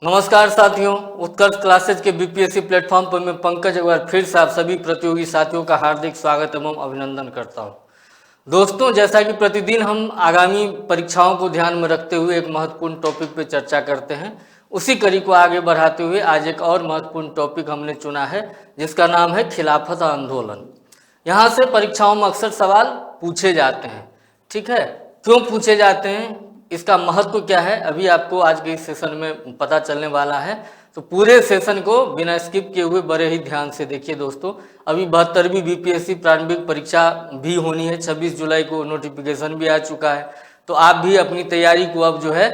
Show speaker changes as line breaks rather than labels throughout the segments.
नमस्कार साथियों, उत्कर्ष क्लासेज के बीपीएससी प्लेटफॉर्म पर मैं पंकज एक बार फिर से आप सभी प्रतियोगी साथियों का हार्दिक स्वागत एवं अभिनंदन करता हूं। दोस्तों, जैसा कि प्रतिदिन हम आगामी परीक्षाओं को ध्यान में रखते हुए एक महत्वपूर्ण टॉपिक पर चर्चा करते हैं, उसी कड़ी को आगे बढ़ाते हुए आज एक और महत्वपूर्ण टॉपिक हमने चुना है जिसका नाम है खिलाफत आंदोलन। यहाँ से परीक्षाओं में अक्सर सवाल पूछे जाते हैं। ठीक है, क्यों पूछे जाते हैं, इसका महत्व क्या है, अभी आपको आज के इस सेशन में पता चलने वाला है। तो पूरे सेशन को बिना स्किप किए हुए बड़े ही ध्यान से देखिए दोस्तों। अभी 72वीं बीपीएससी प्रारंभिक परीक्षा भी होनी है, 26 जुलाई को नोटिफिकेशन भी आ चुका है। तो आप भी अपनी तैयारी को अब जो है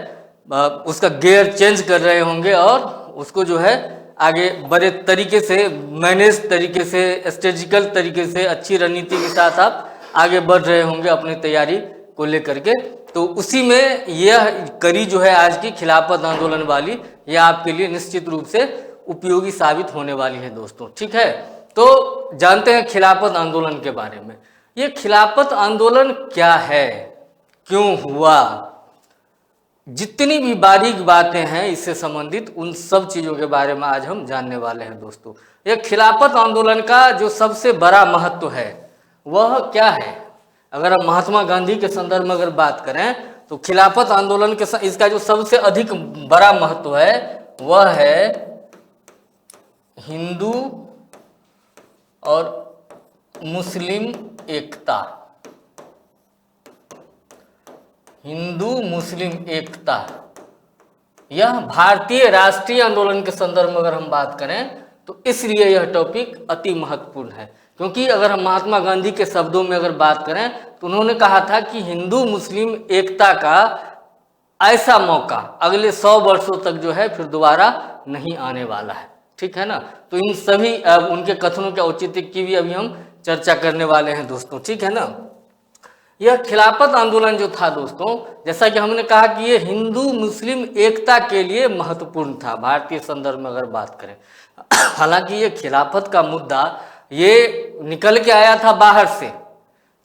उसका गियर चेंज कर रहे होंगे और उसको जो है आगे बड़े तरीके से, मैनेज तरीके से, स्ट्रेटेजिकल तरीके से, अच्छी रणनीति के साथ आप आगे बढ़ रहे होंगे अपनी तैयारी को लेकर के। तो उसी में यह कड़ी जो है आज की खिलाफत आंदोलन वाली, यह आपके लिए निश्चित रूप से उपयोगी साबित होने वाली है दोस्तों। ठीक है, तो जानते हैं खिलाफत आंदोलन के बारे में। ये खिलाफत आंदोलन क्या है, क्यों हुआ, जितनी भी बारीक बातें हैं इससे संबंधित, उन सब चीज़ों के बारे में आज हम जानने वाले हैं दोस्तों। यह खिलाफत आंदोलन का जो सबसे बड़ा महत्व है वह क्या है। अगर हम महात्मा गांधी के संदर्भ में अगर बात करें तो खिलाफत आंदोलन के इसका जो सबसे अधिक बड़ा महत्व है वह है हिंदू और मुस्लिम एकता। हिंदू मुस्लिम एकता, यह भारतीय राष्ट्रीय आंदोलन के संदर्भ में अगर हम बात करें तो इसलिए यह टॉपिक अति महत्वपूर्ण है। क्योंकि अगर हम महात्मा गांधी के शब्दों में अगर बात करें तो उन्होंने कहा था कि हिंदू मुस्लिम एकता का ऐसा मौका अगले 100 वर्षों तक जो है फिर दोबारा नहीं आने वाला है। ठीक है ना, तो इन सभी उनके कथनों के औचित्य की भी अभी हम चर्चा करने वाले हैं दोस्तों। ठीक है ना, यह खिलाफत आंदोलन जो था दोस्तों, जैसा कि हमने कहा कि ये हिंदू मुस्लिम एकता के लिए महत्वपूर्ण था भारतीय संदर्भ में अगर बात करें। हालांकि ये खिलाफत का मुद्दा ये निकल के आया था बाहर से,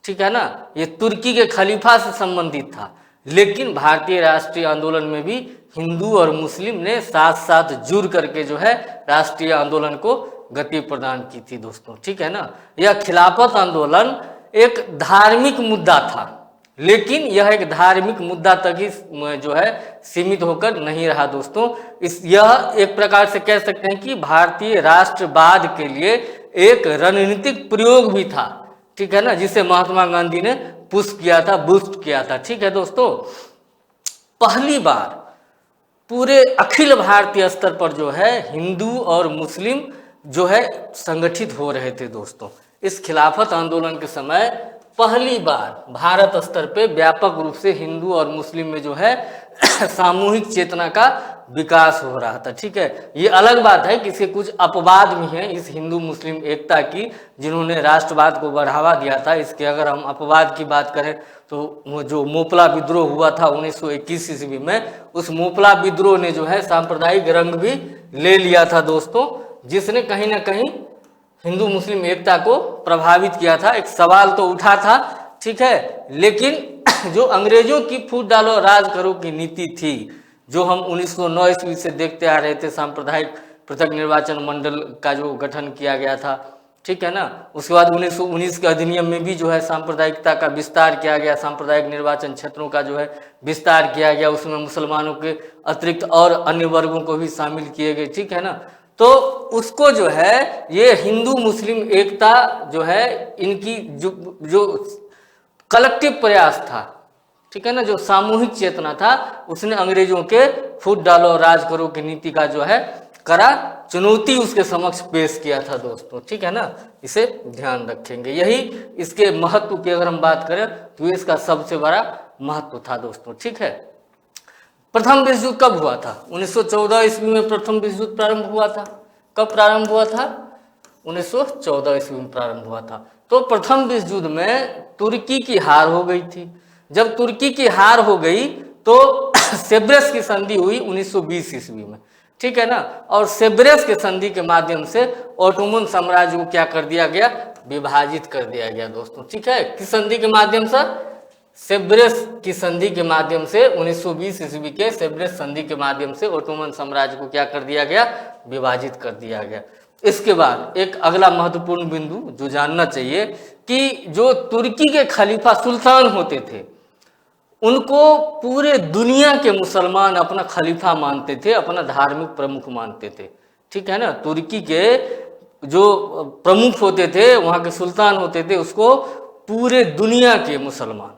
ठीक है ना, ये तुर्की के खलीफा से संबंधित था, लेकिन भारतीय राष्ट्रीय आंदोलन में भी हिंदू और मुस्लिम ने साथ साथ जुड़ करके जो है राष्ट्रीय आंदोलन को गति प्रदान की थी दोस्तों। ठीक है ना, यह खिलाफत आंदोलन एक धार्मिक मुद्दा था, लेकिन यह एक धार्मिक मुद्दा तक ही जो है सीमित होकर नहीं रहा दोस्तों। यह एक प्रकार से कह सकते हैं कि भारतीय राष्ट्रवाद के लिए एक रणनीतिक प्रयोग भी था। ठीक है ना, जिसे महात्मा गांधी ने पुश किया था, बूस्ट किया था। ठीक है दोस्तों, पहली बार पूरे अखिल भारतीय स्तर पर जो है हिंदू और मुस्लिम जो है संगठित हो रहे थे दोस्तों। इस खिलाफत आंदोलन के समय पहली बार भारत स्तर पे व्यापक रूप से हिंदू और मुस्लिम में जो है सामूहिक चेतना का विकास हो रहा था। ठीक है, ये अलग बात है कि इसके कुछ अपवाद भी हैं इस हिंदू मुस्लिम एकता की, जिन्होंने राष्ट्रवाद को बढ़ावा दिया था। इसके अगर हम अपवाद की बात करें तो जो मोपला विद्रोह हुआ था 1921 ईस्वी में, उस मोपला विद्रोह ने जो है सांप्रदायिक रंग भी ले लिया था दोस्तों, जिसने कहीं ना कहीं हिंदू मुस्लिम एकता को प्रभावित किया था। एक सवाल तो उठा था, ठीक है, लेकिन जो अंग्रेजों की फूट डालो राज करो की नीति थी, जो हम 1909 ईस्वी से देखते आ रहे थे, सांप्रदायिक पृथक निर्वाचन मंडल का जो गठन किया गया था, ठीक है ना, उसके बाद 1919 के अधिनियम में भी जो है सांप्रदायिकता का विस्तार किया गया, सांप्रदायिक निर्वाचन क्षेत्रों का जो है विस्तार किया गया, उसमें मुसलमानों के अतिरिक्त और अन्य वर्गों को भी शामिल किए गए। ठीक है ना, तो उसको जो है ये हिंदू मुस्लिम एकता जो है इनकी जो कलेक्टिव प्रयास था, ठीक है ना, जो सामूहिक चेतना था, उसने अंग्रेजों के फूट डालो राज करो की नीति का जो है कड़ा चुनौती उसके समक्ष पेश किया था दोस्तों। ठीक है ना, इसे ध्यान रखेंगे। यही इसके महत्व की अगर हम बात करें तो इसका सबसे बड़ा महत्व था दोस्तों। ठीक है, प्रथम विश्व युद्ध कब हुआ था? 1914 ईस्वी में प्रथम विश्व युद्ध प्रारंभ हुआ था। कब प्रारंभ हुआ था? 1914 ईस्वी में प्रारंभ हुआ था। तो प्रथम विश्व युद्ध में तुर्की की हार हो गई थी। जब तुर्की की हार हो गई तो सेब्रेस की संधि हुई 1920 ईस्वी में। ठीक है ना, और सेब्रेस के संधि के माध्यम से ऑटोमन साम्राज्य को क्या कर दिया गया? विभाजित कर दिया गया दोस्तों। ठीक है, किस संधि के माध्यम से? सेब्रेस की संधि के माध्यम से 1920 ईस्वी के सेब्रेस संधि के माध्यम से ओटोमन साम्राज्य को क्या कर दिया गया, विभाजित कर दिया गया। इसके बाद एक अगला महत्वपूर्ण बिंदु जो जानना चाहिए कि जो तुर्की के खलीफा सुल्तान होते थे उनको पूरे दुनिया के मुसलमान अपना खलीफा मानते थे, अपना धार्मिक प्रमुख मानते थे। ठीक है ना, तुर्की के जो प्रमुख होते थे, वहाँ के सुल्तान होते थे, उसको पूरे दुनिया के मुसलमान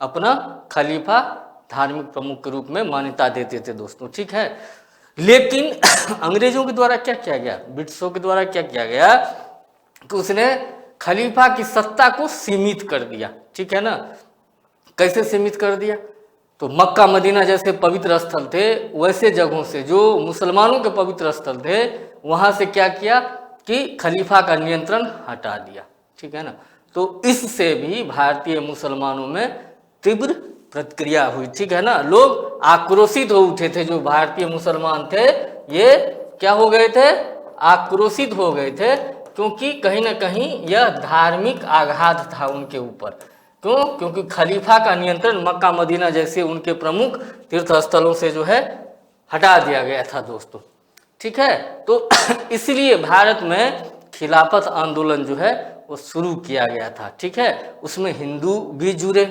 अपना खलीफा धार्मिक प्रमुख के रूप में मान्यता देते थे दोस्तों। ठीक है, लेकिन अंग्रेजों के द्वारा क्या किया गया, ब्रिटिशों के द्वारा क्या किया गया कि उसने खलीफा की सत्ता को सीमित कर दिया। ठीक है ना, कैसे सीमित कर दिया, तो मक्का मदीना जैसे पवित्र स्थल थे वैसे जगहों से जो मुसलमानों के पवित्र स्थल थे वहाँ से क्या किया कि खलीफा का नियंत्रण हटा दिया। ठीक है ना, तो इससे भी भारतीय मुसलमानों में तीव्र प्रतिक्रिया हुई। ठीक है ना, लोग आक्रोशित हो उठे थे, जो भारतीय मुसलमान थे ये क्या हो गए थे, आक्रोशित हो गए थे, क्योंकि कहीं ना कहीं यह धार्मिक आघात था उनके ऊपर। क्यों, क्योंकि खलीफा का नियंत्रण मक्का मदीना जैसे उनके प्रमुख तीर्थ स्थलों से जो है हटा दिया गया था दोस्तों। ठीक है, तो इसलिए भारत में खिलाफत आंदोलन जो है वो शुरू किया गया था। ठीक है, उसमें हिंदू भी जुड़े,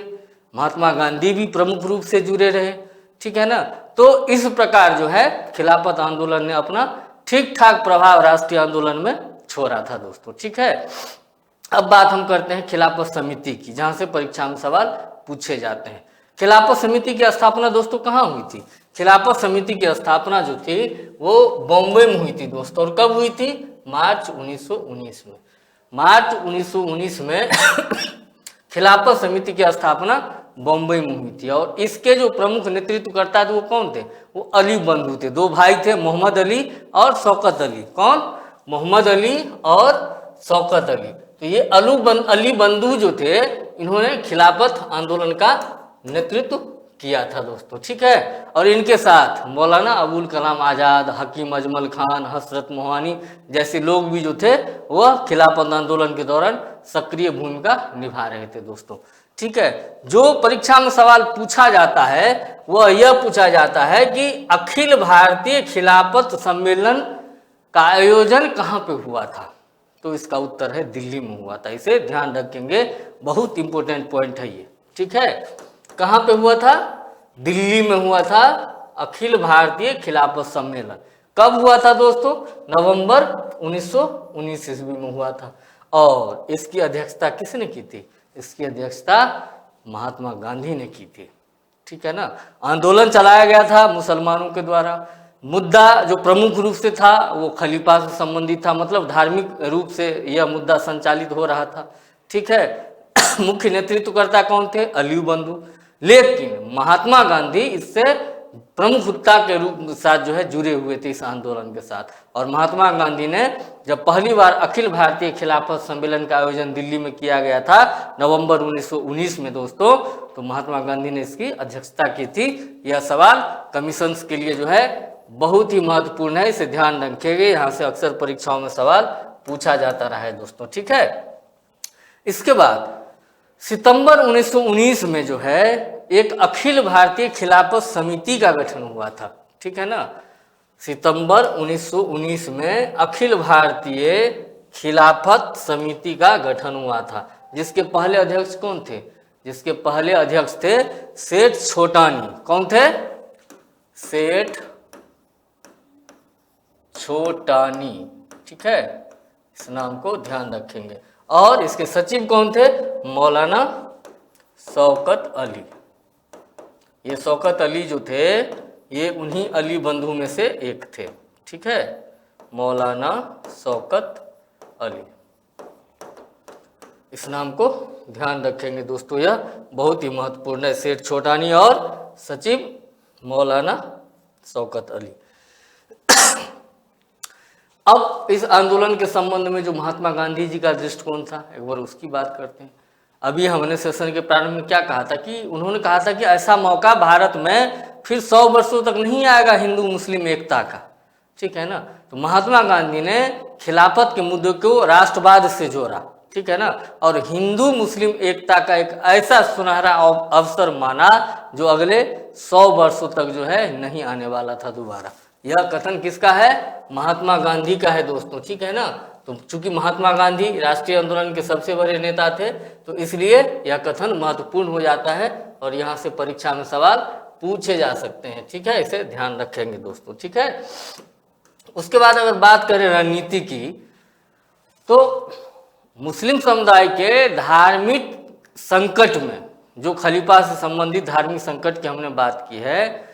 महात्मा गांधी भी प्रमुख रूप से जुड़े रहे। ठीक है ना, तो इस प्रकार जो है खिलाफत आंदोलन ने अपना ठीक ठाक प्रभाव राष्ट्रीय आंदोलन में छोड़ा था दोस्तों। ठीक है, अब बात हम करते हैं खिलाफत समिति की, जहां से परीक्षा में सवाल पूछे जाते हैं। खिलाफत समिति की स्थापना दोस्तों कहाँ हुई थी, खिलाफत समिति की स्थापना जो थी वो बॉम्बे में हुई थी दोस्तों। और कब हुई थी, मार्च 1919 में। मार्च 1919 में खिलाफत समिति की स्थापना बॉम्बे में हुई थी। और इसके जो प्रमुख नेतृत्वकर्ता थे वो कौन थे, वो अली बंधु थे। दो भाई थे, मोहम्मद अली और शौकत अली। कौन, मोहम्मद अली और शौकत अली। तो ये अली बंधु जो थे इन्होंने खिलाफत आंदोलन का नेतृत्व किया था दोस्तों। ठीक है, और इनके साथ मौलाना अबुल कलाम आज़ाद, हकीम अजमल खान, हसरत मोहानी जैसे लोग भी जो थे वह खिलाफत आंदोलन के दौरान सक्रिय भूमिका निभा रहे थे दोस्तों। ठीक है, जो परीक्षा में सवाल पूछा जाता है वह यह पूछा जाता है कि अखिल भारतीय खिलाफत सम्मेलन का आयोजन कहाँ पे हुआ था, तो इसका उत्तर है दिल्ली में हुआ था। इसे ध्यान रखेंगे, बहुत इंपॉर्टेंट पॉइंट है ये। ठीक है, कहाँ पे हुआ था, दिल्ली में हुआ था अखिल भारतीय खिलाफत सम्मेलन। कब हुआ था दोस्तों, नवंबर 1919 ईस्वी में हुआ था। और इसकी अध्यक्षता किसने की थी, इसकी अध्यक्षता महात्मा गांधी ने की थी। ठीक है ना, आंदोलन चलाया गया था मुसलमानों के द्वारा। मुद्दा जो प्रमुख रूप से था वो खलीफा से संबंधित था, मतलब धार्मिक रूप से यह मुद्दा संचालित हो रहा था। ठीक है, मुख्य नेतृत्वकर्ता कौन थे, अली बंधु। लेकिन महात्मा गांधी इससे प्रमुखता के रूप के साथ जो है जुड़े हुए थे इस आंदोलन के साथ। और महात्मा गांधी ने जब पहली बार अखिल भारतीय खिलाफत सम्मेलन का आयोजन दिल्ली में किया गया था नवंबर 1919 में दोस्तों, तो महात्मा गांधी ने इसकी अध्यक्षता की थी। यह सवाल कमीशन के लिए जो है बहुत ही महत्वपूर्ण है, इसे ध्यान रखेंगे, यहाँ से अक्सर परीक्षाओं में सवाल पूछा जाता रहा है दोस्तों। ठीक है, इसके बाद सितंबर 1919 में जो है एक अखिल भारतीय खिलाफत समिति का गठन हुआ था। ठीक है ना, सितंबर 1919 में अखिल भारतीय खिलाफत समिति का गठन हुआ था, जिसके पहले अध्यक्ष कौन थे, जिसके पहले अध्यक्ष थे सेठ छोटानी। कौन थे, सेठ छोटानी। ठीक है, इस नाम को ध्यान रखेंगे। और इसके सचिव कौन थे, मौलाना शौकत अली। ये शौकत अली जो थे ये उन्हीं अली बंधु में से एक थे। ठीक है, मौलाना शौकत अली, इस नाम को ध्यान रखेंगे दोस्तों, यह बहुत ही महत्वपूर्ण है। सेठ छोटानी और सचिव मौलाना शौकत अली। अब इस आंदोलन के संबंध में जो महात्मा गांधी जी का दृष्टिकोण था एक बार उसकी बात करते हैं। अभी हमने सेशन के प्रारंभ में क्या कहा था कि उन्होंने कहा था कि ऐसा मौका भारत में फिर 100 वर्षों तक नहीं आएगा हिंदू मुस्लिम एकता का। ठीक है ना, तो महात्मा गांधी ने खिलाफत के मुद्दे को राष्ट्रवाद से जोड़ा। ठीक है ना। और हिंदू मुस्लिम एकता का एक ऐसा सुनहरा अवसर माना जो अगले 100 वर्षों तक जो है नहीं आने वाला था दोबारा। यह कथन किसका है? महात्मा गांधी का है दोस्तों, ठीक है ना। तो चूंकि महात्मा गांधी राष्ट्रीय आंदोलन के सबसे बड़े नेता थे, तो इसलिए यह कथन महत्वपूर्ण हो जाता है और यहाँ से परीक्षा में सवाल पूछे जा सकते हैं, ठीक है। इसे ध्यान रखेंगे दोस्तों, ठीक है। उसके बाद अगर बात करें रणनीति की, तो मुस्लिम समुदाय के धार्मिक संकट में, जो खलीफा से संबंधित धार्मिक संकट की हमने बात की है,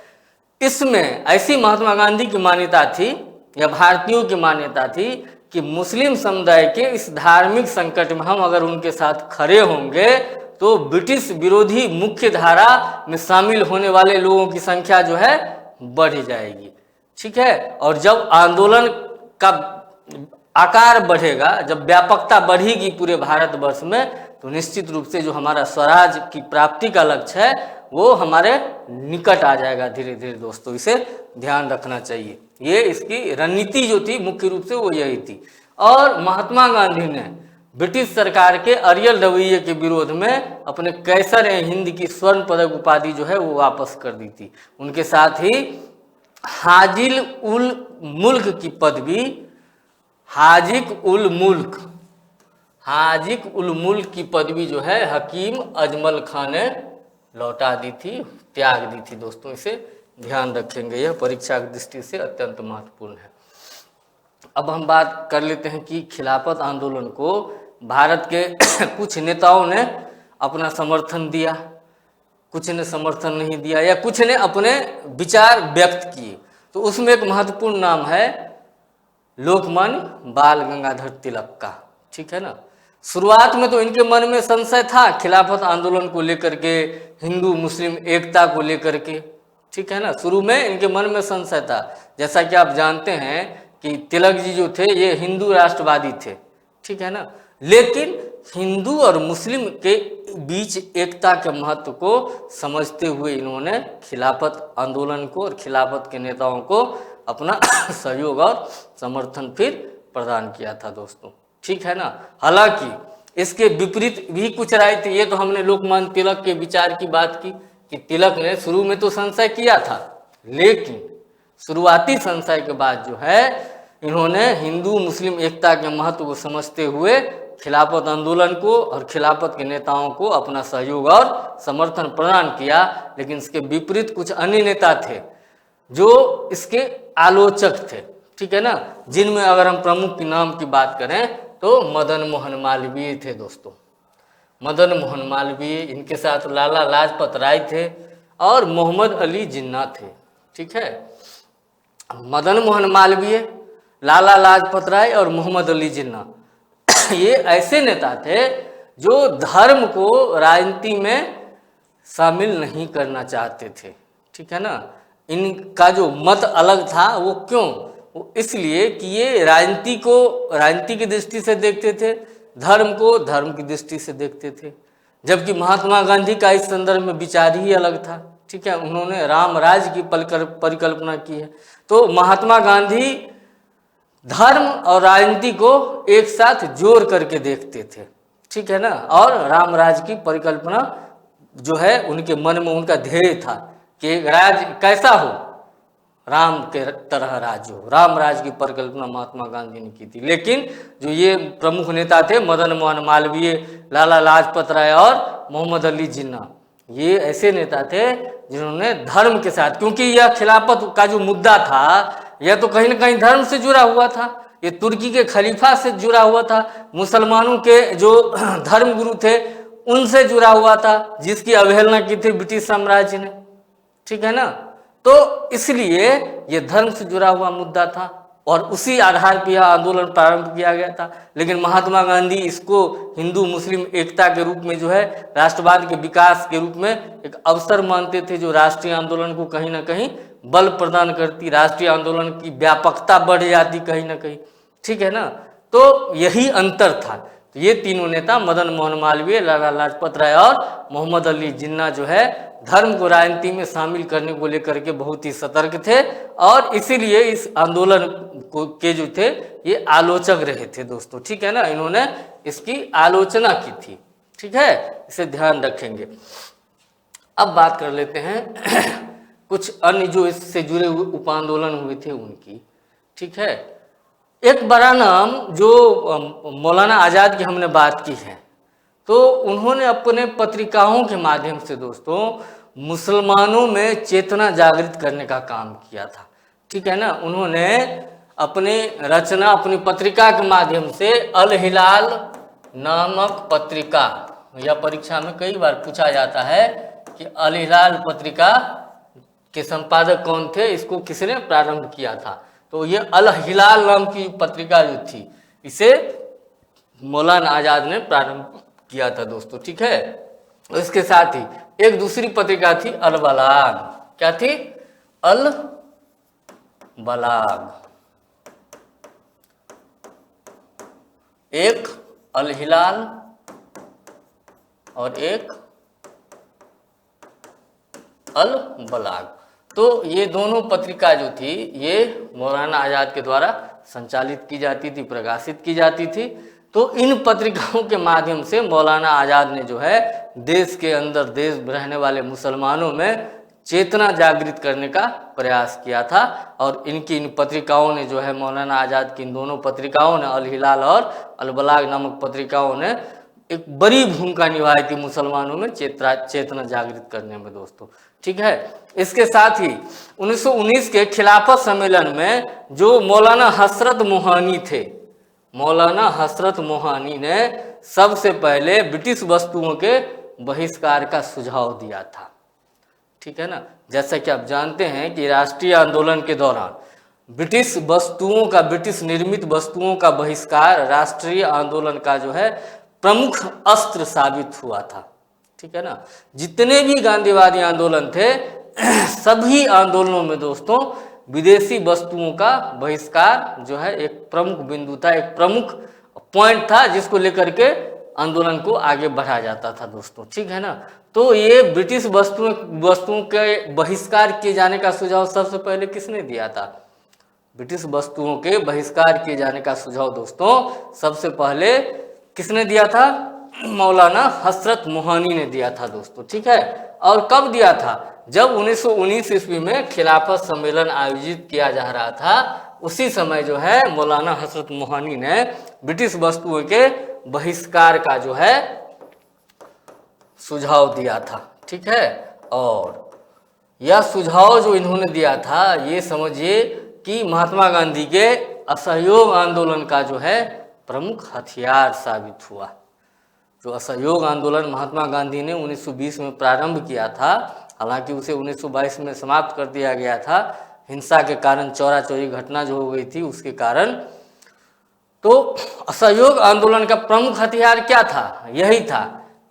इसमें ऐसी महात्मा गांधी की मान्यता थी या भारतीयों की मान्यता थी कि मुस्लिम समुदाय के इस धार्मिक संकट में हम अगर उनके साथ खड़े होंगे तो ब्रिटिश विरोधी मुख्य धारा में शामिल होने वाले लोगों की संख्या जो है बढ़ जाएगी, ठीक है। और जब आंदोलन का आकार बढ़ेगा, जब व्यापकता बढ़ेगी पूरे भारतवर्ष में, तो निश्चित रूप से जो हमारा स्वराज की प्राप्ति का लक्ष्य है वो हमारे निकट आ जाएगा धीरे धीरे दोस्तों। इसे ध्यान रखना चाहिए। ये इसकी रणनीति जो थी मुख्य रूप से वो यही थी। और महात्मा गांधी ने ब्रिटिश सरकार के अरियल रवैये के विरोध में अपने कैसर हिंद की स्वर्ण पदक उपाधि जो है वो वापस कर दी थी। उनके साथ ही हाजिल उल मुल्क की पदवी हाजिक उल मुल्क की पदवी जो है हकीम अजमल खान ने लौटा दी थी, त्याग दी थी दोस्तों। इसे ध्यान रखेंगे, यह परीक्षा की दृष्टि से अत्यंत महत्वपूर्ण है। अब हम बात कर लेते हैं कि खिलाफत आंदोलन को भारत के कुछ नेताओं ने अपना समर्थन दिया, कुछ ने समर्थन नहीं दिया, या कुछ ने अपने विचार व्यक्त किए। तो उसमें एक महत्वपूर्ण नाम है लोकमान्य बाल गंगाधर तिलक का, ठीक है ना। शुरुआत में तो इनके मन में संशय था खिलाफत आंदोलन को लेकर के, हिंदू मुस्लिम एकता को लेकर के, ठीक है ना। शुरू में इनके मन में संशय था। जैसा कि आप जानते हैं कि तिलक जी जो थे ये हिंदू राष्ट्रवादी थे, ठीक है ना। लेकिन हिंदू और मुस्लिम के बीच एकता के महत्व को समझते हुए इन्होंने खिलाफत आंदोलन को और खिलाफत के नेताओं को अपना सहयोग और समर्थन फिर प्रदान किया था दोस्तों, ठीक है ना। हालांकि इसके विपरीत भी कुछ राय थी। ये तो हमने लोकमान्य तिलक के विचार की बात की कि तिलक ने शुरू में तो संशय किया था, लेकिन शुरुआती संशय के बाद जो है इन्होंने हिंदू मुस्लिम एकता के महत्व को समझते हुए खिलाफत आंदोलन को और खिलाफत के नेताओं को अपना सहयोग और समर्थन प्रदान किया। लेकिन इसके विपरीत कुछ अन्य नेता थे जो इसके आलोचक थे, ठीक है ना, जिनमें अगर हम प्रमुख के नाम की बात करें तो मदन मोहन मालवीय थे दोस्तों। मदन मोहन मालवीय, इनके साथ लाला लाजपत राय थे और मोहम्मद अली जिन्ना थे, ठीक है। मदन मोहन मालवीय, लाला लाजपत राय और मोहम्मद अली जिन्ना ये ऐसे नेता थे जो धर्म को राजनीति में शामिल नहीं करना चाहते थे, ठीक है ना। इनका जो मत अलग था वो क्यों? वो इसलिए कि ये राजनीति को राजनीति की दृष्टि से देखते थे, धर्म को धर्म की दृष्टि से देखते थे। जबकि महात्मा गांधी का इस संदर्भ में विचार ही अलग था, ठीक है। उन्होंने राम राज्य की परिकल्पना की है। तो महात्मा गांधी धर्म और राजनीति को एक साथ जोड़ करके देखते थे, ठीक है ना। और राम राज्य की परिकल्पना जो है उनके मन में उनका ध्येय था कि एक राज्य कैसा हो, राम के तरह राज्य हो। राम राज्य की परिकल्पना महात्मा गांधी ने की थी। लेकिन जो ये प्रमुख नेता थे मदन मोहन मालवीय, लाला लाजपत राय और मोहम्मद अली जिन्ना, ये ऐसे नेता थे जिन्होंने धर्म के साथ, क्योंकि यह खिलाफत का जो मुद्दा था यह तो कहीं ना कहीं धर्म से जुड़ा हुआ था, ये तुर्की के खलीफा से जुड़ा हुआ था, मुसलमानों के जो धर्म गुरु थे उनसे जुड़ा हुआ था, जिसकी अवहेलना की थी ब्रिटिश साम्राज्य ने, ठीक है ना। तो इसलिए ये धर्म से जुड़ा हुआ मुद्दा था और उसी आधार पर यह आंदोलन प्रारंभ किया गया था। लेकिन महात्मा गांधी इसको हिंदू मुस्लिम एकता के रूप में जो है राष्ट्रवाद के विकास के रूप में एक अवसर मानते थे, जो राष्ट्रीय आंदोलन को कहीं ना कहीं बल प्रदान करती, राष्ट्रीय आंदोलन की व्यापकता बढ़ जाती कहीं ना कहीं, ठीक है ना। तो यही अंतर था। तो तो ये तीनों नेता मदन मोहन मालवीय, लाला लाजपत राय और मोहम्मद अली जिन्ना जो है धर्म को राजनीति में शामिल करने को लेकर के बहुत ही सतर्क थे और इसीलिए इस आंदोलन को के जो थे ये आलोचक रहे थे दोस्तों। ठीक है ना, इन्होंने इसकी आलोचना की थी। ठीक है, इसे ध्यान रखेंगे। अब बात कर लेते हैं कुछ अन्य जो इससे जुड़े हुए उप आंदोलन हुए थे उनकी। ठीक है, एक बड़ा नाम जो मौलाना आज़ाद की हमने बात की है, तो उन्होंने अपने पत्रिकाओं के माध्यम से दोस्तों मुसलमानों में चेतना जागृत करने का काम किया था। ठीक है ना, उन्होंने अपनी रचना अपनी पत्रिका के माध्यम से अल हिलाल नामक पत्रिका, या परीक्षा में कई बार पूछा जाता है कि अल हिलाल पत्रिका के संपादक कौन थे, इसको किसने प्रारंभ किया था, तो ये अल हिलाल नाम की पत्रिका जो थी इसे मौलाना आज़ाद ने प्रारंभ किया था दोस्तों। ठीक है, इसके साथ ही एक दूसरी पत्रिका थी अल बलाग। क्या थी? अल बलाग। एक अल हिलाल और एक अल बलाग। तो ये दोनों पत्रिका जो थी ये मौलाना आज़ाद के द्वारा संचालित की जाती थी, प्रकाशित की जाती थी। तो इन पत्रिकाओं के माध्यम से मौलाना आज़ाद ने जो है देश के अंदर देश रहने वाले मुसलमानों में चेतना जागृत करने का प्रयास किया था और इनकी इन पत्रिकाओं ने जो है मौलाना आज़ाद की इन दोनों पत्रिकाओं ने अल हिलाल और अल बलाग नामक पत्रिकाओं ने एक बड़ी भूमिका निभाई थी मुसलमानों में चेतना जागृत करने में दोस्तों। ठीक है, इसके साथ ही 1919 के खिलाफत सम्मेलन में जो मौलाना हसरत मोहानी थे, मौलाना हसरत मोहानी ने सबसे पहले ब्रिटिश वस्तुओं के बहिष्कार का सुझाव दिया था। ठीक है ना, जैसा कि आप जानते हैं कि राष्ट्रीय आंदोलन के दौरान ब्रिटिश वस्तुओं का, ब्रिटिश निर्मित वस्तुओं का बहिष्कार राष्ट्रीय आंदोलन का जो है प्रमुख अस्त्र साबित हुआ था। ठीक है ना, जितने भी गांधीवादी आंदोलन थे सभी आंदोलनों में दोस्तों विदेशी वस्तुओं का बहिष्कार जो है एक प्रमुख बिंदु था, एक प्रमुख पॉइंट था जिसको लेकर के आंदोलन को आगे बढ़ाया जाता था दोस्तों। ठीक है ना, तो ये ब्रिटिश वस्तुओं के बहिष्कार किए जाने का सुझाव सबसे पहले किसने दिया था? ब्रिटिश वस्तुओं के बहिष्कार किए जाने का सुझाव दोस्तों सबसे पहले किसने दिया था? मौलाना हसरत मोहानी ने दिया था दोस्तों। ठीक है, और कब दिया था? जब 1919 ईस्वी में खिलाफत सम्मेलन आयोजित किया जा रहा था, उसी समय जो है मौलाना हसरत मोहानी ने ब्रिटिश वस्तुओं के बहिष्कार का जो है सुझाव दिया था। ठीक है, और यह सुझाव जो इन्होंने दिया था ये समझिए कि महात्मा गांधी के असहयोग आंदोलन का जो है प्रमुख हथियार साबित हुआ। जो असहयोग आंदोलन महात्मा गांधी ने 1920 में प्रारंभ किया था, हालांकि उसे 1922 में समाप्त कर दिया गया था हिंसा के कारण, चौरा चौरी घटना जो हो गई थी उसके कारण। तो असहयोग आंदोलन का प्रमुख हथियार क्या था? यही था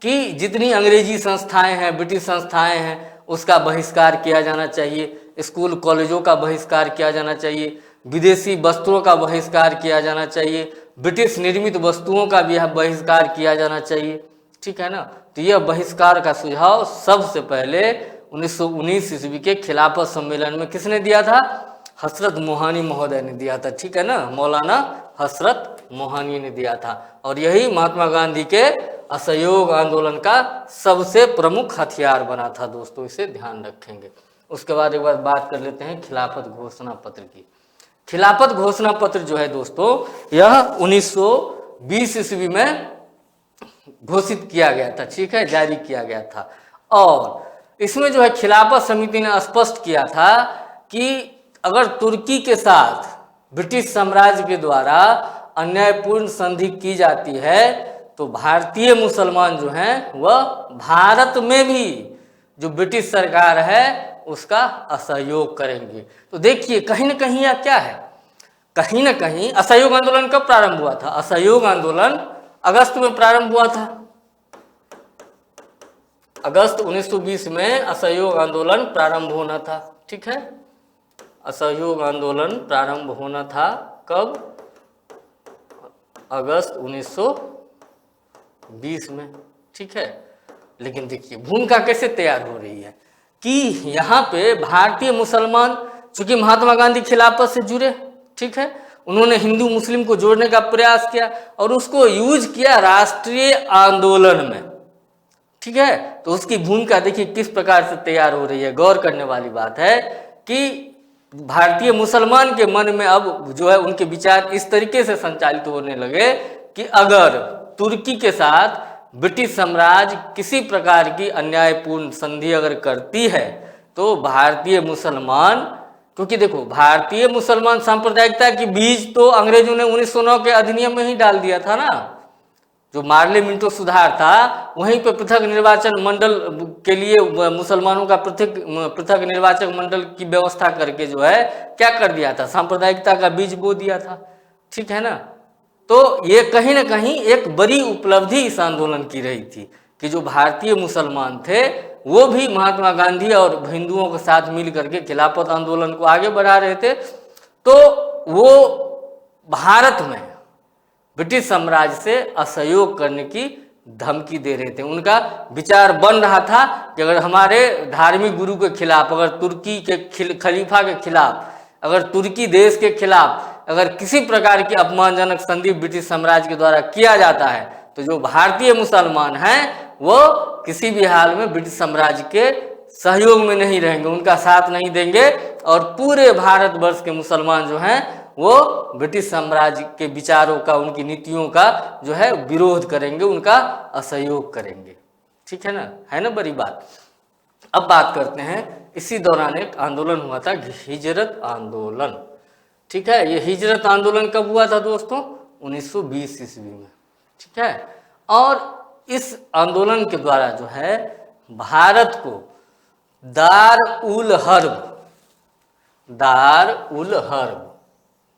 कि जितनी अंग्रेजी संस्थाएं हैं, ब्रिटिश संस्थाएं हैं, उसका बहिष्कार किया जाना चाहिए, स्कूल कॉलेजों का बहिष्कार किया जाना चाहिए, विदेशी वस्त्रों का बहिष्कार किया जाना चाहिए, ब्रिटिश निर्मित वस्तुओं का भी बहिष्कार किया जाना चाहिए। ठीक है ना, तो यह बहिष्कार का सुझाव सबसे पहले 1919 ईस्वी के खिलाफत सम्मेलन में किसने दिया था? हसरत मोहानी महोदय ने दिया था। ठीक है ना, मौलाना हसरत मोहानी ने दिया था और यही महात्मा गांधी के असहयोग आंदोलन का सबसे प्रमुख हथियार बना था दोस्तों, इसे ध्यान रखेंगे। उसके बाद एक बार बात कर लेते हैं खिलाफत घोषणा पत्र की। खिलाफत घोषणा पत्र जो है दोस्तों यह 1920 ईस्वी में घोषित किया गया था। ठीक है, जारी किया गया था और इसमें जो है खिलाफत समिति ने स्पष्ट किया था कि अगर तुर्की के साथ ब्रिटिश साम्राज्य के द्वारा अन्यायपूर्ण संधि की जाती है तो भारतीय मुसलमान जो हैं वह भारत में भी जो ब्रिटिश सरकार है उसका असहयोग करेंगे। तो देखिए कहीं ना कहीं यह क्या है, कहीं ना कहीं असहयोग आंदोलन कब प्रारंभ हुआ था? असहयोग आंदोलन अगस्त में प्रारंभ हुआ था। अगस्त 1920 में असहयोग आंदोलन प्रारंभ होना था। ठीक है, असहयोग आंदोलन प्रारंभ होना था कब? अगस्त 1920 1920 में, ठीक है। लेकिन देखिए भूमिका कैसे तैयार हो रही है कि यहाँ पे भारतीय मुसलमान, चूंकि महात्मा गांधी खिलाफत से जुड़े, ठीक है, उन्होंने हिंदू मुस्लिम को जोड़ने का प्रयास किया और उसको यूज किया राष्ट्रीय आंदोलन में, ठीक है। तो उसकी भूमिका देखिए किस प्रकार से तैयार हो रही है। गौर करने वाली बात है कि भारतीय मुसलमान के मन में अब जो है उनके विचार इस तरीके से संचालित होने लगे कि अगर तुर्की के साथ ब्रिटिश साम्राज्य किसी प्रकार की अन्यायपूर्ण संधि अगर करती है तो भारतीय मुसलमान, क्योंकि देखो भारतीय मुसलमान सांप्रदायिकता की बीज तो अंग्रेजों ने 1909 के अधिनियम में ही डाल दिया था ना। जो मार्ले मिंटो सुधार था वहीं पे पृथक निर्वाचन मंडल के लिए मुसलमानों का पृथक निर्वाचक मंडल की व्यवस्था करके जो है क्या कर दिया था, सांप्रदायिकता का बीज बो दिया था, ठीक है ना। तो ये कहीं ना कहीं एक बड़ी उपलब्धि इस आंदोलन की रही थी कि जो भारतीय मुसलमान थे वो भी महात्मा गांधी और हिंदुओं के साथ मिल करके खिलाफत आंदोलन को आगे बढ़ा रहे थे। तो वो भारत में ब्रिटिश साम्राज्य से असहयोग करने की धमकी दे रहे थे। उनका विचार बन रहा था कि अगर हमारे धार्मिक गुरु के खिलाफ, अगर तुर्की के खलीफा के खिलाफ, अगर तुर्की देश के खिलाफ अगर किसी प्रकार की अपमानजनक संधि ब्रिटिश साम्राज्य के द्वारा किया जाता है तो जो भारतीय मुसलमान हैं वो किसी भी हाल में ब्रिटिश साम्राज्य के सहयोग में नहीं रहेंगे, उनका साथ नहीं देंगे और पूरे भारतवर्ष के मुसलमान जो हैं वो ब्रिटिश साम्राज्य के विचारों का, उनकी नीतियों का जो है विरोध करेंगे, उनका असहयोग करेंगे, ठीक है ना बड़ी बात। अब बात करते हैं, इसी दौरान एक आंदोलन हुआ था हिजरत आंदोलन, ठीक है। ये हिजरत आंदोलन कब हुआ था दोस्तों? 1920 ईस्वी में, ठीक है। और इस आंदोलन के द्वारा जो है भारत को दार उल हर्ब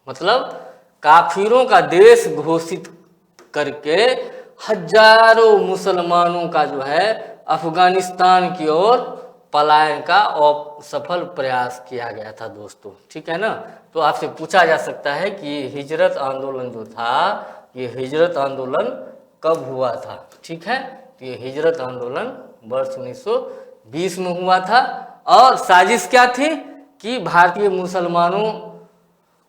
मतलब काफिरों का देश घोषित करके हजारों मुसलमानों का जो है अफगानिस्तान की ओर पलायन का सफल प्रयास किया गया था दोस्तों, ठीक है ना। तो आपसे पूछा जा सकता है कि ये हिजरत आंदोलन जो था, ये हिजरत आंदोलन कब हुआ था, ठीक है। तो ये हिजरत आंदोलन वर्ष 1920 में हुआ था और साजिश क्या थी कि भारतीय मुसलमानों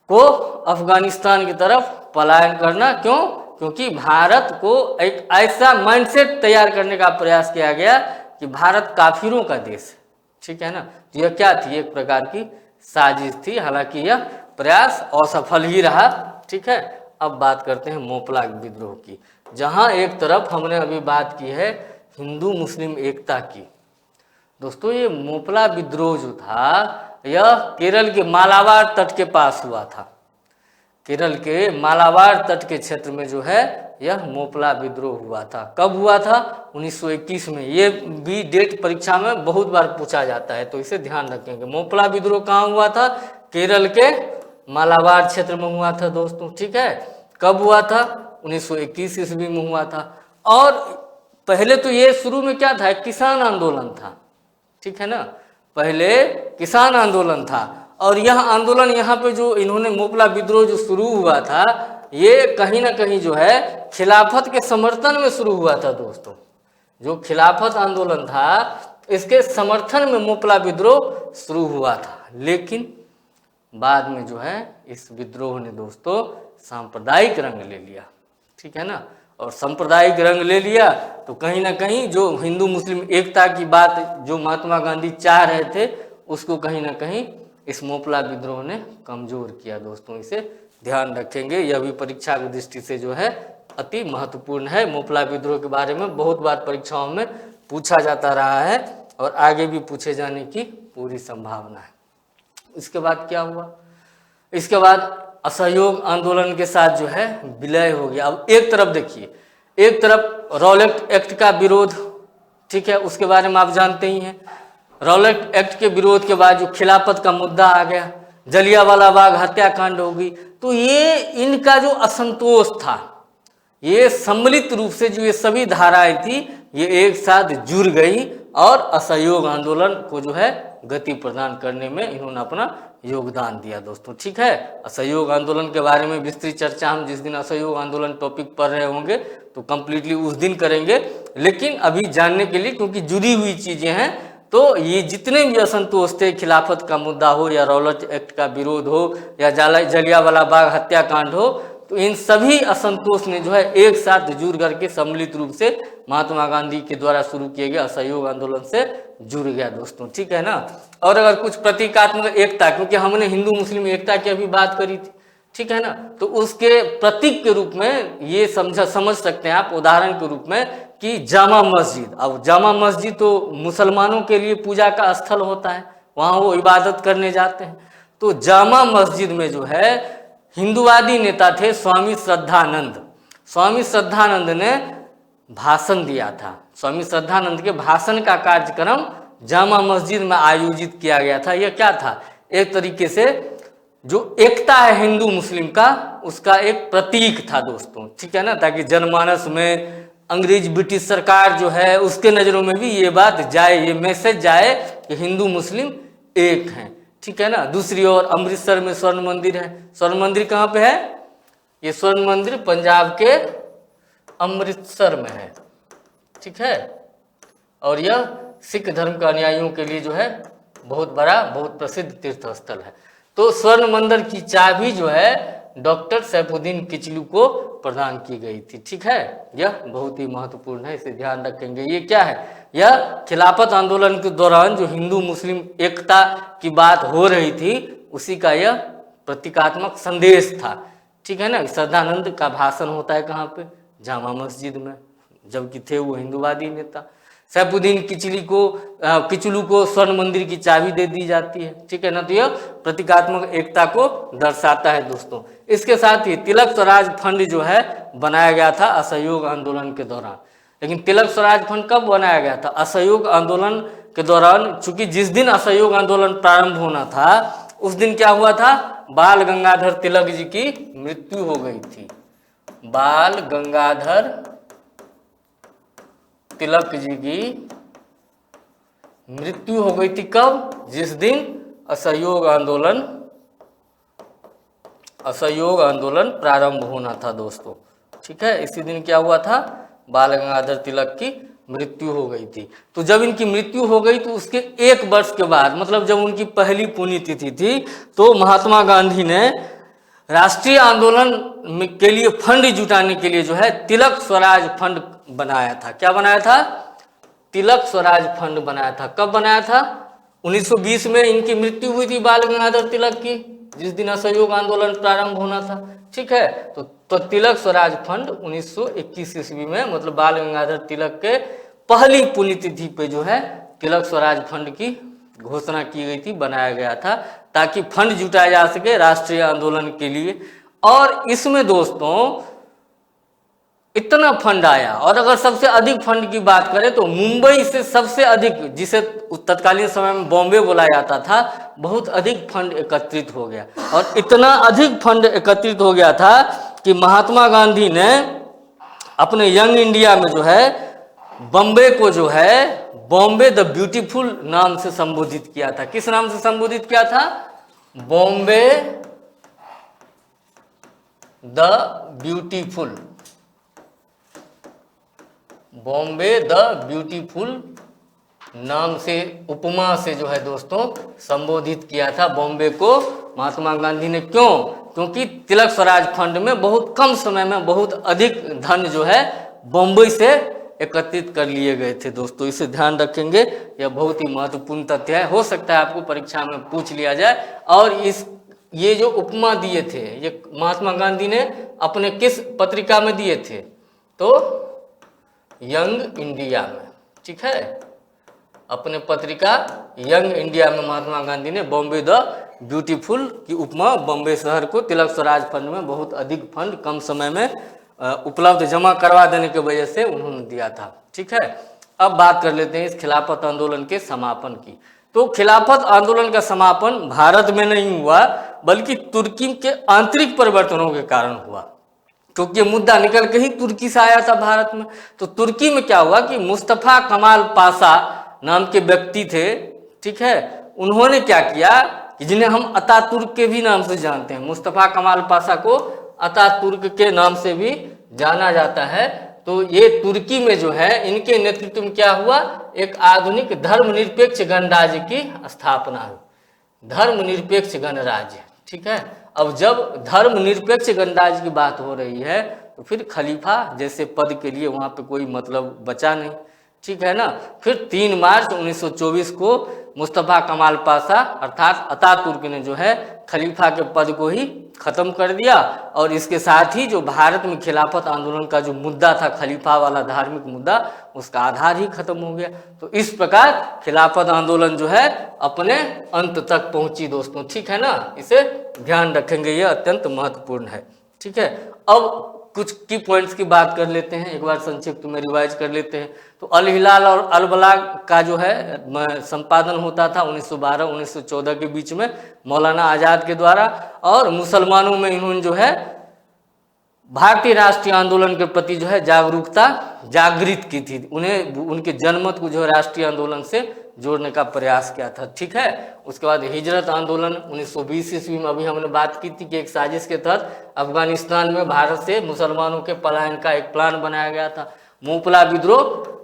को अफगानिस्तान की तरफ पलायन करना। क्यों? क्योंकि भारत को एक ऐसा माइंडसेट तैयार करने का प्रयास किया गया कि भारत काफिरों का देश है, ठीक है ना। तो यह क्या थी? एक प्रकार की साजिश थी, हालांकि यह प्रयास असफल ही रहा, ठीक है। अब बात करते हैं मोपला विद्रोह की, जहां एक तरफ हमने अभी बात की है हिंदू मुस्लिम एकता की। दोस्तों ये मोपला विद्रोह जो था यह केरल के मालाबार तट के पास हुआ था। केरल के मालाबार तट के क्षेत्र में जो है यह मोपला विद्रोह हुआ था। कब हुआ था? 1921 में। ये भी डेट परीक्षा में बहुत बार पूछा जाता है तो इसे ध्यान रखेंगे। मोपला विद्रोह कहाँ हुआ था? केरल के मालाबार क्षेत्र में हुआ था दोस्तों, ठीक है। कब हुआ था? 1921 ईस्वी में हुआ था। और पहले तो ये शुरू में क्या था? किसान आंदोलन था, ठीक है ना। पहले किसान आंदोलन था और यह आंदोलन यहाँ पे जो इन्होंने मोपला विद्रोह जो शुरू हुआ था ये कहीं ना कहीं जो है खिलाफत के समर्थन में शुरू हुआ था दोस्तों। जो खिलाफत आंदोलन था इसके समर्थन में मोपला विद्रोह शुरू हुआ था, लेकिन बाद में जो है इस विद्रोह ने दोस्तों सांप्रदायिक रंग ले लिया, ठीक है ना। और सांप्रदायिक रंग ले लिया तो कहीं ना कहीं जो हिंदू मुस्लिम एकता की बात जो महात्मा गांधी चाह रहे थे उसको कहीं ना कहीं इस मोपला विद्रोह ने कमजोर किया दोस्तों। इसे ध्यान रखेंगे, यह भी परीक्षा की दृष्टि से जो है अति महत्वपूर्ण है। मोपला विद्रोह के बारे में बहुत बार परीक्षाओं में पूछा जाता रहा है और आगे भी पूछे जाने की पूरी संभावना है। इसके बाद क्या हुआ? इसके बाद असहयोग आंदोलन के साथ जो है विलय हो गया। अब एक तरफ देखिए, एक तरफ रॉलेट एक्ट का विरोध, ठीक है, उसके बारे में आप जानते ही हैं। रॉलेट एक्ट के विरोध के बाद जो खिलाफत का मुद्दा आ गया, जलियांवाला बाग हत्याकांड हो गई, तो ये इनका जो असंतोष था ये सम्मिलित रूप से जो ये सभी धाराएं थी ये एक साथ जुड़ गई और असहयोग आंदोलन को जो है गति प्रदान करने में इन्होंने अपना योगदान दिया दोस्तों। ठीक है, असहयोग आंदोलन के बारे में विस्तृत चर्चा हम जिस दिन असहयोग आंदोलन टॉपिक पढ़ रहे होंगे तो कंप्लीटली उस दिन करेंगे, लेकिन अभी जानने के लिए क्योंकि जुड़ी हुई चीजें हैं, तो ये जितने भी असंतोष थे, खिलाफत का मुद्दा हो या रौलट एक्ट का विरोध हो या जलियांवाला बाग हत्याकांड हो, तो इन सभी असंतोष ने जो है एक साथ जुड़ करके सम्मिलित रूप से महात्मा गांधी के द्वारा शुरू किए गए असहयोग आंदोलन से जुड़ गया दोस्तों। ठीक है ना। और अगर कुछ प्रतीकात्मक एकता, क्योंकि हमने हिंदू मुस्लिम एकता की अभी बात करी थी, ठीक है ना, तो उसके प्रतीक के रूप में ये समझ सकते हैं आप उदाहरण के रूप में कि जामा मस्जिद। अब जामा मस्जिद तो मुसलमानों के लिए पूजा का स्थल होता है, वहाँ वो इबादत करने जाते हैं। तो जामा मस्जिद में जो है हिंदुवादी नेता थे स्वामी श्रद्धानंद। स्वामी श्रद्धानंद ने भाषण दिया था। स्वामी श्रद्धानंद के भाषण का कार्यक्रम जामा मस्जिद में आयोजित किया गया था। यह क्या था, एक तरीके से जो एकता है हिंदू मुस्लिम का, उसका एक प्रतीक था दोस्तों। ठीक है ना, ताकि जनमानस में अंग्रेज ब्रिटिश सरकार जो है उसके नज़रों में भी ये बात जाए, ये मैसेज जाए कि हिंदू मुस्लिम एक हैं। ठीक है ना। दूसरी ओर अमृतसर में स्वर्ण मंदिर है। स्वर्ण मंदिर कहाँ पे है, ये स्वर्ण मंदिर पंजाब के अमृतसर में है। ठीक है, और यह सिख धर्म के अनुयायियों के लिए जो है बहुत बड़ा, बहुत प्रसिद्ध तीर्थ स्थल है। तो स्वर्ण मंदिर की चाबी जो है डॉक्टर सैफुद्दीन किचलू को प्रदान की गई थी। ठीक है, यह बहुत ही महत्वपूर्ण है, इसे ध्यान रखेंगे। ये क्या है, यह खिलाफत आंदोलन के दौरान जो हिंदू मुस्लिम एकता की बात हो रही थी उसी का यह प्रतीकात्मक संदेश था। ठीक है ना। श्रद्धानंद का भाषण होता है कहाँ पे, जामा मस्जिद में, जबकि थे वो हिंदूवादी नेता। सैफुद्दीन किचलू को स्वर्ण मंदिर की चाबी दे दी जाती है। ठीक है ना। तो यह प्रतीकात्मक एकता को दर्शाता है दोस्तों। इसके साथ ही तिलक स्वराज फंड जो है बनाया गया था असहयोग आंदोलन के दौरान। लेकिन तिलक स्वराज फंड कब बनाया गया था, असहयोग आंदोलन के दौरान। चूंकि जिस दिन असहयोग आंदोलन प्रारंभ होना था उस दिन क्या हुआ था, बाल गंगाधर तिलक जी की मृत्यु हो गई थी। बाल गंगाधर तिलक जी की मृत्यु हो गई थी कब, जिस दिन असहयोग आंदोलन प्रारंभ होना था दोस्तों। ठीक है, इसी दिन क्या हुआ था, बाल गंगाधर तिलक की मृत्यु हो गई थी। तो जब इनकी मृत्यु हो गई तो उसके एक वर्ष के बाद, मतलब जब उनकी पहली पुण्यतिथि थी, तो महात्मा गांधी ने राष्ट्रीय आंदोलन के लिए फंड जुटाने के लिए जो है तिलक स्वराज फंड बनाया था। क्या बनाया था, तिलक स्वराज फंड बनाया था। कब बनाया था, 1920 में इनकी मृत्यु हुई थी बाल गंगाधर तिलक की, जिस दिन असहयोग आंदोलन प्रारंभ होना था। ठीक है, तो तिलक स्वराज फंड 1921 ईस्वी में, मतलब बाल गंगाधर तिलक के पहली पुण्यतिथि पे जो है तिलक स्वराज फंड की घोषणा की गई थी, बनाया गया था, ताकि फंड जुटाया जा सके राष्ट्रीय आंदोलन के लिए। और इसमें दोस्तों इतना फंड आया, और अगर सबसे अधिक फंड की बात करें तो मुंबई से सबसे अधिक, जिसे तत्कालीन समय में बॉम्बे बोला जाता था, बहुत अधिक फंड एकत्रित हो गया। और इतना अधिक फंड एकत्रित हो गया था कि महात्मा गांधी ने अपने यंग इंडिया में जो है बॉम्बे को जो है बॉम्बे द ब्यूटीफुल नाम से संबोधित किया था। किस नाम से संबोधित किया था, Bombay the beautiful, Bombay the beautiful नाम से, उपमा से जो है दोस्तों संबोधित किया था बॉम्बे को महात्मा गांधी ने। क्यों, क्योंकि तिलक स्वराज फंड में बहुत कम समय में बहुत अधिक धन जो है बॉम्बे से एकत्रित कर लिए गए थे दोस्तों। इसे ध्यान रखेंगे, यह बहुत ही महत्वपूर्ण तथ्य है, हो सकता है आपको परीक्षा में पूछ लिया जाए। और ये जो उपमा दिए थे ये महात्मा गांधी ने अपने किस पत्रिका में दिए थे, तो यंग इंडिया में। ठीक है, अपने पत्रिका यंग इंडिया में महात्मा गांधी ने बॉम्बे द ब्यूटीफुल की उपमा बॉम्बे शहर को तिलक स्वराज फंड में बहुत अधिक फंड कम समय में उपलब्ध जमा करवा देने की वजह से उन्होंने दिया था। ठीक है, अब बात कर लेते हैं इस खिलाफत आंदोलन के समापन की। तो खिलाफत आंदोलन का समापन भारत में नहीं हुआ, बल्कि तुर्की के आंतरिक परिवर्तनों के कारण हुआ। क्योंकि ये मुद्दा निकल के ही तुर्की से आया था भारत में। तो तुर्की में क्या हुआ कि मुस्तफ़ा कमाल पाशा नाम के व्यक्ति थे, ठीक है, उन्होंने क्या किया कि जिन्हें हम अतातुर्क के भी नाम से जानते हैं, मुस्तफ़ा कमाल पाशा को अतातुर्क के नाम से भी जाना जाता है। तो ये तुर्की में जो है इनके नेतृत्व में क्या हुआ, एक आधुनिक धर्मनिरपेक्ष गणराज्य की स्थापना हुई, धर्मनिरपेक्ष गणराज्य, ठीक है। अब जब धर्मनिरपेक्ष गणराज्य की बात हो रही है तो फिर खलीफा जैसे पद के लिए वहाँ पे कोई मतलब बचा नहीं, ठीक है ना। फिर 3 मार्च 1924 को मुस्तफ़ा कमाल पाशा अर्थात अतातुर्क ने जो है खलीफा के पद को ही खत्म कर दिया, और इसके साथ ही जो भारत में खिलाफत आंदोलन का जो मुद्दा था, खलीफा वाला धार्मिक मुद्दा, उसका आधार ही खत्म हो गया। तो इस प्रकार खिलाफत आंदोलन जो है अपने अंत तक पहुंची दोस्तों, ठीक है ना, इसे ध्यान रखेंगे, ये अत्यंत महत्वपूर्ण है, ठीक है। अब कुछ की पॉइंट्स की बात कर लेते हैं, एक बार संक्षिप्त में रिवाइज कर लेते हैं। तो अल हिलाल और अल बलाग का जो है संपादन होता था 1912-1914 के बीच में मौलाना आज़ाद के द्वारा, और मुसलमानों में इन्होंने जो है भारतीय राष्ट्रीय आंदोलन के प्रति जो है जागरूकता जागृत की थी, उन्हें उनके जनमत को जो है राष्ट्रीय आंदोलन से जोड़ने का प्रयास किया था, ठीक है। उसके बाद हिजरत आंदोलन 1920 ईस्वी में अभी हमने बात की थी कि एक साजिश के तहत अफगानिस्तान में भारत से मुसलमानों के पलायन का एक प्लान बनाया गया था। मुपला विद्रोह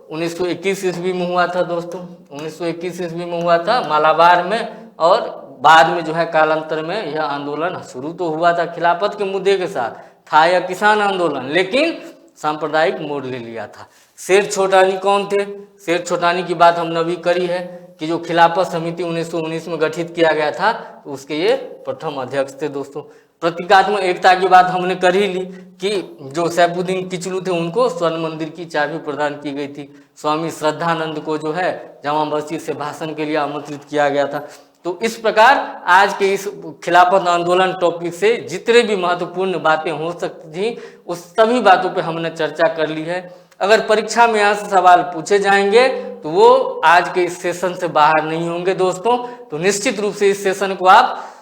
1921 ईस्वी में हुआ था दोस्तों, 1921 ईस्वी में हुआ था मालाबार में, और बाद में जो है कालांतर में यह आंदोलन शुरू तो हुआ था खिलाफत के मुद्दे के साथ, था यह किसान आंदोलन, लेकिन सांप्रदायिक मोड़ ले लिया था। शेर छोटानी कौन थे, शेर छोटानी की बात हमने अभी करी है कि जो खिलाफत समिति 1919 में गठित किया गया था, तो उसके ये प्रथम अध्यक्ष थे दोस्तों। प्रतीकात्मक एकता की बात हमने कर ही ली कि जो सैफुद्दीन किचलू थे उनको स्वर्ण मंदिर की चाबी प्रदान की गई थी, स्वामी श्रद्धानंद को जो है जामा मस्जिद से भाषण के लिए आमंत्रित किया गया था। तो इस प्रकार आज के इस खिलाफत आंदोलन टॉपिक से जितने भी महत्वपूर्ण बातें हो सकती थी उस सभी बातों पे हमने चर्चा कर ली है। अगर परीक्षा में यहाँ से सवाल पूछे जाएंगे तो वो आज के इस सेशन से बाहर नहीं होंगे दोस्तों, तो निश्चित रूप से इस सेशन को आप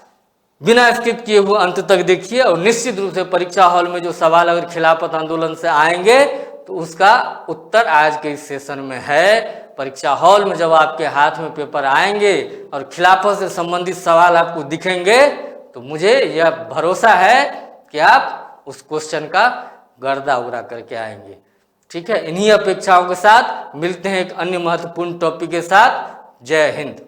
बिना स्किप किए हुए अंत तक देखिए, और निश्चित रूप से परीक्षा हॉल में जो सवाल अगर खिलाफत आंदोलन से आएंगे तो उसका उत्तर आज के इस सेशन में है। परीक्षा हॉल में जब आपके हाथ में पेपर आएंगे और खिलाफत से संबंधित सवाल आपको दिखेंगे तो मुझे यह भरोसा है कि आप उस क्वेश्चन का गर्दा उड़ा करके आएंगे, ठीक है। इन्हीं अपेक्षाओं के साथ मिलते हैं एक अन्य महत्वपूर्ण टॉपिक के साथ। जय हिंद।